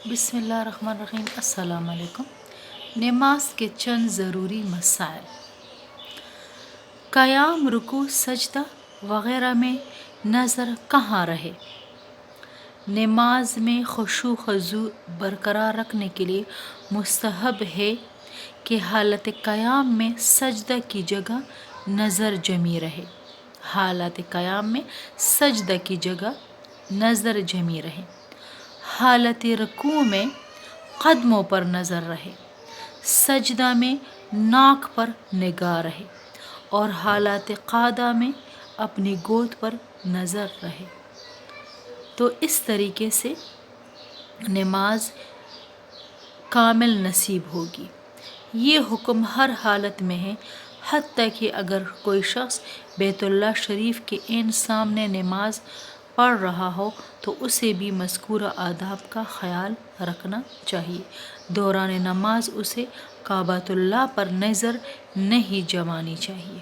بسم اللہ الرحمن الرحیم۔ السلام علیکم۔ نماز کے چند ضروری مسائل: قیام، رکوع، سجدہ وغیرہ میں نظر کہاں رہے؟ نماز میں خشوع و خضوع برقرار رکھنے کے لیے مستحب ہے کہ حالت قیام میں سجدہ کی جگہ نظر جمی رہے۔ حالت قیام میں سجدہ کی جگہ نظر جمی رہے۔ حالت رکوع میں قدموں پر نظر رہے۔ سجدہ میں ناک پر نگاہ رہے اور حالت قعدہ میں اپنی گود پر نظر رہے۔ تو اس طریقے سے نماز کامل نصیب ہوگی۔ یہ حکم ہر حالت میں ہے، حتیٰ کہ اگر کوئی شخص بیت اللہ شریف کے عین سامنے نماز پڑھ رہا ہو تو اسے بھی مذکورہ آداب کا خیال رکھنا چاہیے۔ دوران نماز اسے کعبۃ اللہ پر نظر نہیں جمانی چاہیے۔